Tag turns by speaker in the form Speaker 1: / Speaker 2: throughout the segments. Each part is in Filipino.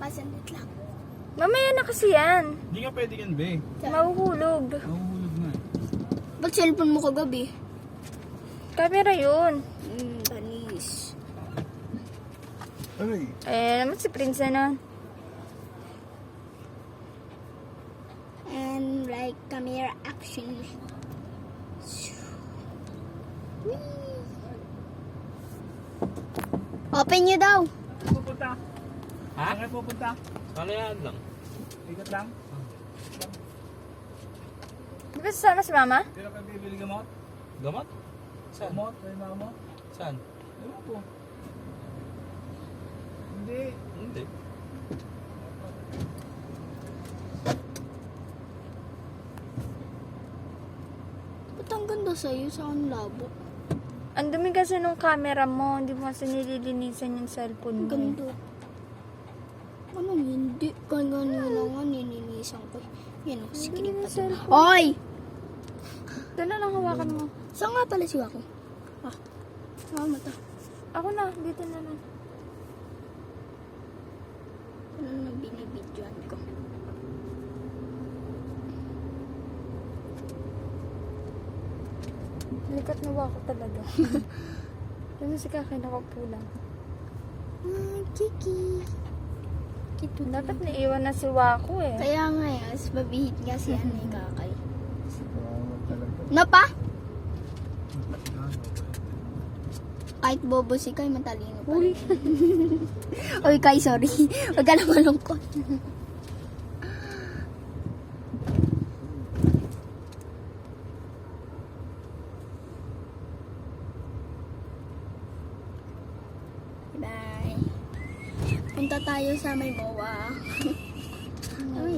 Speaker 1: Sandit lang.
Speaker 2: Mamaya na kasi yan.
Speaker 3: Hindi ka pwede yan, be.
Speaker 2: Mahuhulog.
Speaker 3: Mahuhulog na eh.
Speaker 1: Ba't cellphone mo kagabi?
Speaker 2: Camera yun.
Speaker 1: Banis.
Speaker 3: Aray.
Speaker 2: Naman si Prince na.
Speaker 1: And like camera action. Open nyo daw.
Speaker 3: Saan pupunta? Ha? Saan pupunta?
Speaker 4: Kalayan lang.
Speaker 3: Ikot lang?
Speaker 2: Di ba sasama si Mama?
Speaker 3: Pero ka bibili gamot?
Speaker 4: Gamot? Saan?
Speaker 3: Gamot? Ay, mama mo?
Speaker 4: Saan?
Speaker 3: Ewan ko. Hindi.
Speaker 4: Hindi.
Speaker 1: Ba't ang ganda sa'yo sa ang labo?
Speaker 2: Ang dumi kasi nung camera mo. Hindi mo kasi nililinisan yung cellphone
Speaker 1: Ang
Speaker 2: mo.
Speaker 1: ganda. Anong hindi? Ganyan nga nilinisan ko. Yan o, sige
Speaker 2: Hindi
Speaker 1: pa
Speaker 2: yung cellphone.
Speaker 1: Oy!
Speaker 2: Doon na lang hawakan mo.
Speaker 1: Saan nga pala si Wako? Mama to.
Speaker 2: Ako na. Dito na lang.
Speaker 1: Ano na binibidyoan ko?
Speaker 2: Likat na ako talaga. Kasi si Kakay nakapulang.
Speaker 1: Kiki. Kito na.
Speaker 2: Dapat naiwan na si Wako eh.
Speaker 1: Kaya nga eh, as mabihit nga si Anay Kakay.
Speaker 3: Salamat talaga.
Speaker 1: Napa? Kahit bobo si Kai, matalino pa rin. Uy, Kai, sorry. Huwag ka na malungkot. Bye. Punta tayo sa may MOA. Ay,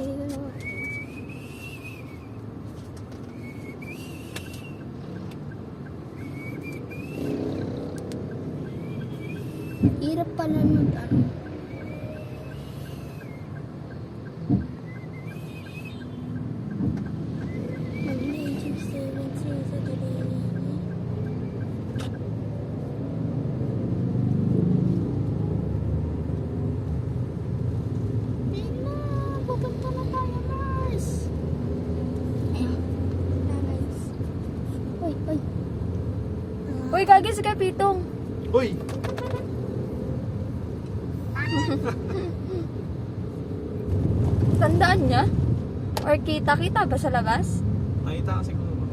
Speaker 1: hirap pala nun, ano. Pupunta na tayo, Mars. Nice. Uy, uy.
Speaker 2: Uy, Kagi si Kapitong.
Speaker 3: Uy!
Speaker 2: Tandaan niya? Or kita-kita ba sa labas?
Speaker 3: Nakita kasi ko naman.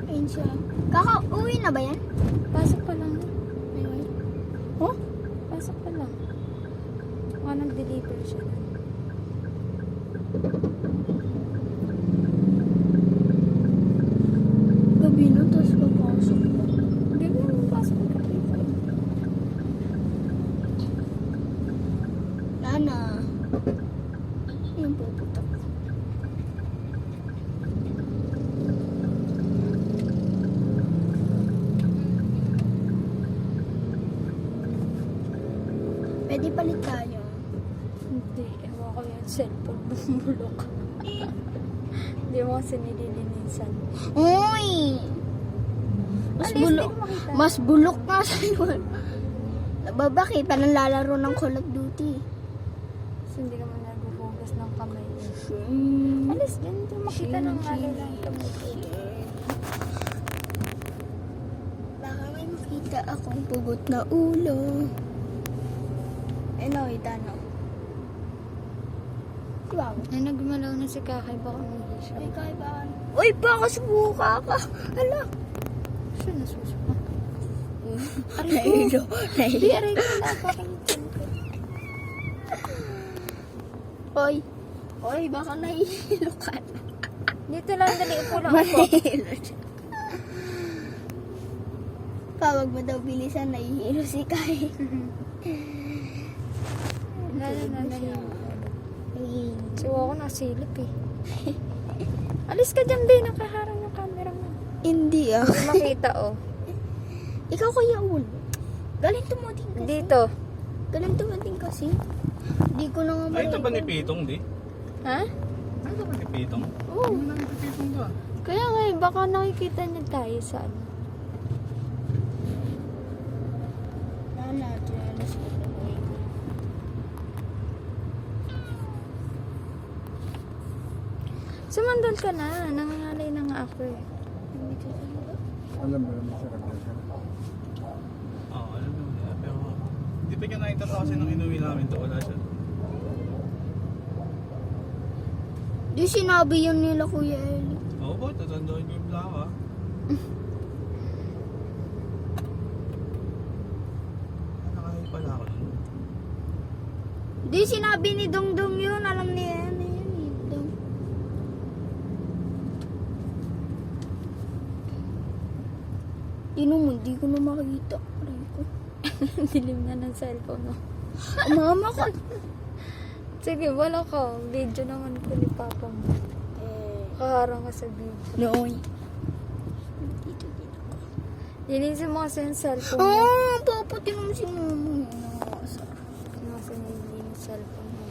Speaker 1: Ayun siya. Kaka-uwi na ba yan?
Speaker 2: Pasok pa lang.
Speaker 1: Anyway. Oh?
Speaker 2: Pasok pa lang. Baka nag-deliver siya.
Speaker 1: Gabi na, tapos papasok pa.
Speaker 2: Hindi mo pasok ka dito.
Speaker 1: Lana. Yung puputok. Pwede palit tayo.
Speaker 2: Hindi. Ewan ko yung cellphone bumulok. Hindi mo kasi nililinisan.
Speaker 1: Uy! Mas
Speaker 2: Alis,
Speaker 1: bulok.
Speaker 2: hindi ko makita.
Speaker 1: Mas bulok nga sa'yo. Nababaki, parang lalaro ng Call of Duty.
Speaker 2: Kasi hindi ka man naghuhugas ng kamay.
Speaker 1: Hmm.
Speaker 2: Alis, ganito makita ng ano lang kamay.
Speaker 1: Baka may makita akong pugot na ulo. Wait, ano? Diba ako?
Speaker 2: Ay, nagmalaw na si Kakay. Baka may siya.
Speaker 1: Ay, kaibahan. Uy, baka subuka ka. Hala.
Speaker 2: Siya nasusuka.
Speaker 1: Nahilo.
Speaker 2: Hindi,
Speaker 1: Nahilo.
Speaker 2: aray ko na ako.
Speaker 1: Oy. Oy, baka nahihilo ka.
Speaker 2: Dito lang, dali. Upo lang. Upo.
Speaker 1: Mahilo siya. Pawag mo daw bilisan, nahihilo si Kai.
Speaker 2: So, ako nasilip eh. Alis ka dyan, be. Nakaharang yung camera mo.
Speaker 1: Hindi ah.
Speaker 2: Hindi makita, oh.
Speaker 1: Ikaw kaya ulo. Galing tumating kasi.
Speaker 2: Dito.
Speaker 1: Galing tumating kasi. Hindi ko na nga
Speaker 3: Ay, ito ba ni
Speaker 1: ma-record.
Speaker 3: Pitong, di?
Speaker 2: Ha?
Speaker 3: Ay, ito ba ni Pitong?
Speaker 2: Oo.
Speaker 3: Ano na ni Pitong ba?
Speaker 2: Kaya nga, eh, baka nakikita niya tayo sa ano.
Speaker 1: Ano,
Speaker 2: Sumandal ka na. Nangangalay na nga ako eh.
Speaker 3: Alam mo naman sa kanya siya.
Speaker 4: Oo, alam mo nila. Pero
Speaker 3: Hindi pa niya nakita to kasi nung inuwi namin to, wala siya.
Speaker 1: Di sinabi yun nila Kuya Eli.
Speaker 3: Oo po, tatandaan ko yung plaka. Nakahay pala ako nun.
Speaker 1: Di sinabi ni Dongdong yun. Alam niya yan eh. Dong. Di ko na makita. Aray ko.
Speaker 2: Dilim na ng cellphone mo.
Speaker 1: Mama ko.
Speaker 2: Sige, wala ka. Video naman ko ni Papa mo. Kaharang ka sa video.
Speaker 1: Nooy.
Speaker 2: Linisin mo kasi yung cellphone mo.
Speaker 1: Ah, paputin mo si Mama. Nakakasar.
Speaker 2: Kasi nililinis yung cellphone mo.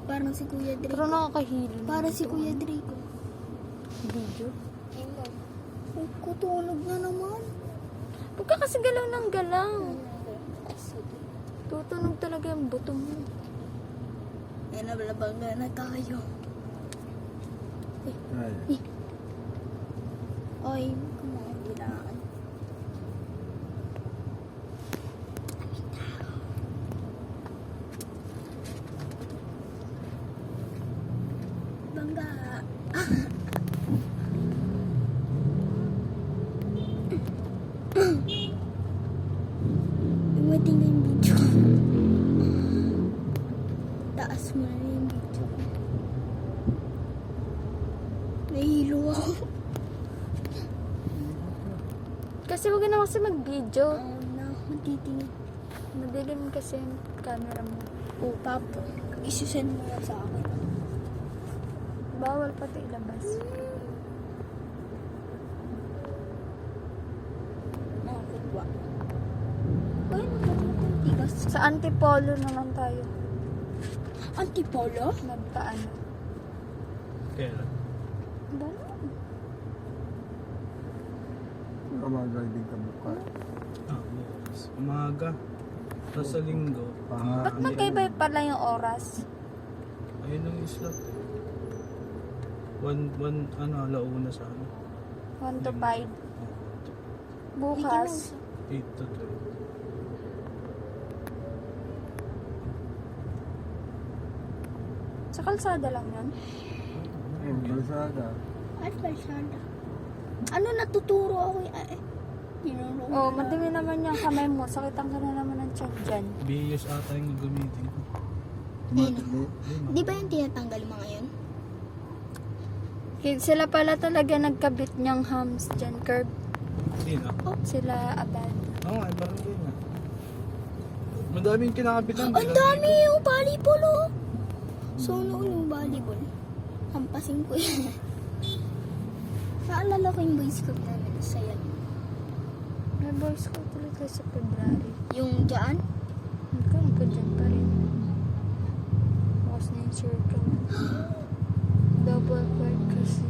Speaker 1: Parang si Kuya Drake.
Speaker 2: Pero nakakahilo.
Speaker 1: Para si Kuya Drake.
Speaker 2: Video.
Speaker 1: Ay, kutulog na naman.
Speaker 2: Huwag ka kasi galaw ng galaw. Tutunog talaga yung buto mo.
Speaker 1: Ay, nabalabangga na tayo.
Speaker 3: Ay.
Speaker 1: Ay, kumakilaan. Bangga. Dumating na yung video. Taas mo na yung video. Nahihilo ako.
Speaker 2: Kasi huwag na kasi mag-video.
Speaker 1: Matitingin.
Speaker 2: Madilim kasi yung camera mo.
Speaker 1: O, Papo, isusend mo yan sa akin.
Speaker 2: Bawal pati ilabas.
Speaker 1: Nakakutwa. Ay, nakakutigas.
Speaker 2: Sa Antipolo naman tayo.
Speaker 1: Antipolo?
Speaker 2: Nagpaano.
Speaker 3: Kailan?
Speaker 2: Dalo.
Speaker 3: Umaga din ka buka. Bukas. Umaga. Tapos sa linggo.
Speaker 2: Ba't magkaiba pala yung oras?
Speaker 3: Ayun ang isla. Alauna sa ano.
Speaker 2: 1 to 5. Bukas.
Speaker 3: 8 to 12.
Speaker 2: Sa kalsada lang yan.
Speaker 3: Balsada.
Speaker 1: Ay, kalsada. Ano natuturo ako? Tinuro ko
Speaker 2: Oh,
Speaker 1: na.
Speaker 2: madumi naman yung kamay mo. Sakitan ka na naman ng tiyan dyan.
Speaker 3: Bios ata yung gagamitin ko.
Speaker 1: Di ba yung tinatanggal mga yun?
Speaker 2: Sila pala talaga nagkabit niyang hams dyan, curb.
Speaker 3: Sino?
Speaker 2: Sila abad.
Speaker 3: Oo, ay parang din nga. Madaming kinakabitan.
Speaker 1: Ang dami yung volleyball oh! So, noon yung volleyball. Hampasin ko yan. Naalala ko yung boy scout namin sa yan.
Speaker 2: May boys ko talaga sa February.
Speaker 1: Yung dyan?
Speaker 2: Hanggang ko dyan pa rin. Bukas na yung circle. Double part kasi.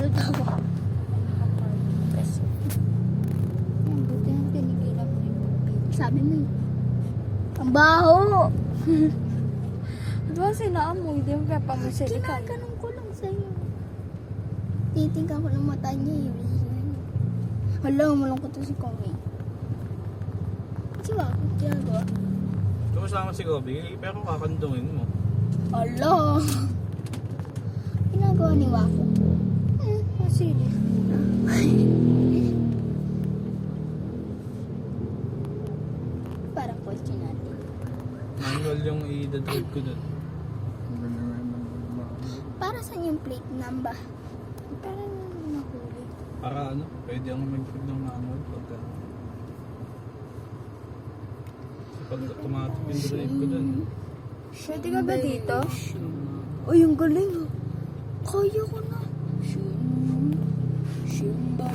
Speaker 1: Ano daw?
Speaker 2: Naka-part kasi. Yan, buti na tinigilan mo yung pag-video.
Speaker 1: Sabi mo yun. Ang baho!
Speaker 2: Diba sinaamoy? Di mo kaya pamusili ka.
Speaker 1: Kinaganon ko lang sa'yo. Titingka ko ng mata niya eh. Hala, malungkot to si Kobe. Siya, ginagawa.
Speaker 3: Kumasama si Kobe, pero kakandungin mo.
Speaker 1: Hala! Ginagawa ni Wako.
Speaker 2: Masili.
Speaker 1: Parang question natin.
Speaker 3: Manual yung i-drive ko dun.
Speaker 1: Para saan yung plate number?
Speaker 2: Parang nahuli.
Speaker 3: Para ano, pwede akong mag-drive ng manual pagka... Pag automatic yung drive ko dun.
Speaker 2: Pwede ka ba dito?
Speaker 1: Ay, yung galing ah. Kaya ko na. Shimba,